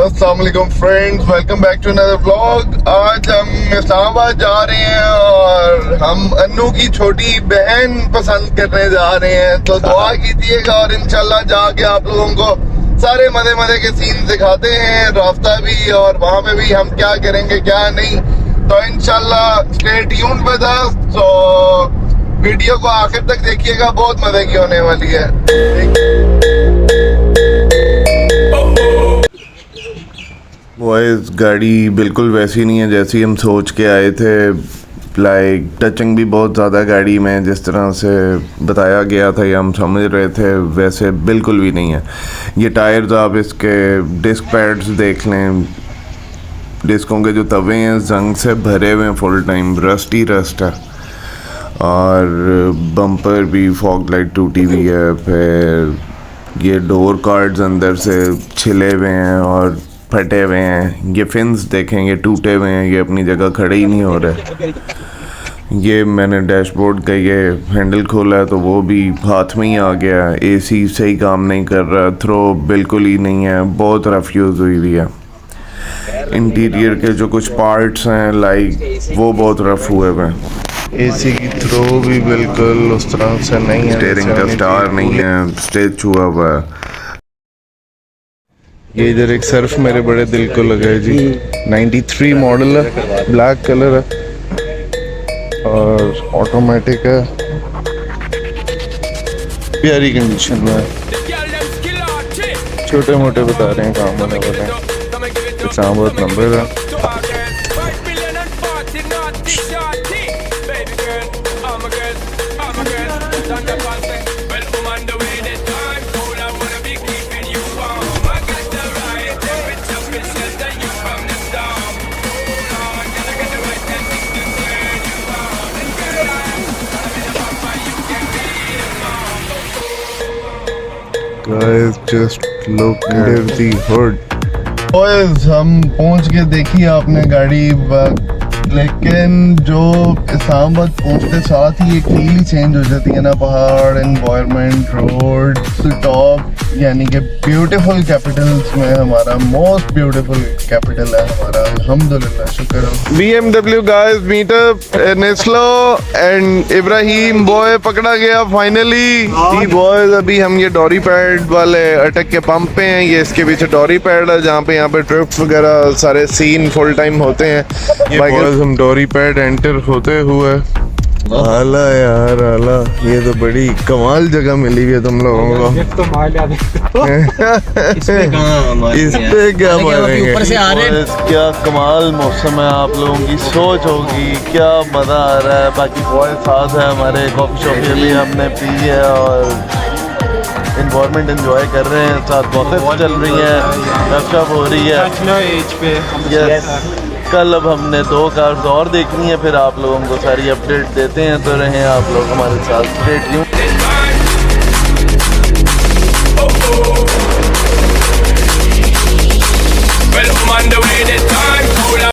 अस्सलाम वालेकुम friends, welcome back to another vlog. आज हम इस्लामाबाद जा रहे हैं और हम अन्नू की छोटी बहन पसंद करने जा रहे हैं, तो दुआ कीजिएगा और इंशाल्लाह जाके आप लोगों को सारे मजे मजे के सीन दिखाते हैं, रास्ता भी और वहाँ पे भी हम क्या करेंगे क्या नहीं। तो इंशाल्लाह स्टे ट्यून्ड विद अस, तो वीडियो को आखिर तक देखिएगा, बहुत मजे की होने वाली है। बॉयज़, गाड़ी बिल्कुल वैसी नहीं है जैसी हम सोच के आए थे। लाइक टचिंग भी बहुत ज़्यादा गाड़ी में जिस तरह से बताया गया था या हम समझ रहे थे वैसे बिल्कुल भी नहीं है। ये टायर्स आप इसके डिस्क पैड्स देख लें, डिस्कों के जो तवे हैं जंग से भरे हुए हैं, फुल टाइम रस्ट ही रस्ट है। और बम्पर भी फॉग लाइट टूटी हुई है, फिर ये डोर कार्ड्स अंदर से छिले हुए हैं और फटे हुए हैं। ये फिन्स देखें, ये टूटे हुए हैं, ये अपनी जगह खड़े ही नहीं हो रहे। ये मैंने डैशबोर्ड का ये हैंडल खोला है तो वो भी हाथ में ही आ गया। एसी सही काम नहीं कर रहा, थ्रो बिल्कुल ही नहीं है, बहुत रफ यूज़ हुई हुई है। इंटीरियर के जो कुछ पार्ट्स हैं लाइक वो बहुत रफ हुए हुए हैं। एसी की थ्रो भी बिल्कुल उस तरह से नहीं है, स्टीयरिंग का स्टार नहीं है, स्टेज छुआ हुआ है। ये इधर एक सर्फ मेरे बड़े दिल को लगा है जी, 93 मॉडल है, ब्लैक कलर है और ऑटोमेटिक है, प्यारी कंडीशन में है। छोटे मोटे बता रहे हैं काम होने वाले हैं। इस्लामाबाद नंबर है। Guys, just look at the hood. Boys, हम पहुंच के देखी आपने गाड़ी, लेकिन जो इस्लामाबाद पहुंचते साथ ही एक फील ही चेंज हो जाती है ना। पहाड़, एनवायरनमेंट, रोड, टॉप, यानी कि ब्यूटीफुल कैपिटल्स में हमारा मोस्ट ब्यूटीफुल कैपिटल है हमारा, अल्हम्दुलिल्लाह, शुक्र है। BMW गाइस मीटअप नेस्लो एंड इब्राहिम बॉय पकड़ा गया फाइनली। बॉयज, अभी हम ये डोरी पैड वाले अटक के पंप पे हैं। ये इसके पीछे डोरी पैड है जहाँ पे यहाँ पे ट्रिप्स वगैरह सारे सीन फुल टाइम होते हैं। हम डोरी पैड एंटर होते हुए आला यार आला, ये तो बड़ी कमाल जगह मिली है तुम लोगों को। तो इस पे क्या मारेंगे, क्या कमाल मौसम है, आप लोगों की सोच होगी क्या मजा आ रहा है। बाकी बॉय साथ है हमारे, कॉफी शॉप भी हमने पी है और इन्वायरमेंट एंजॉय कर रहे हैं, साथ बातें चल रही है, गपशप हो रही है। कल अब हमने 2 कार्स और देखनी है, फिर आप लोगों को सारी अपडेट देते हैं, तो रहें आप लोग हमारे साथ।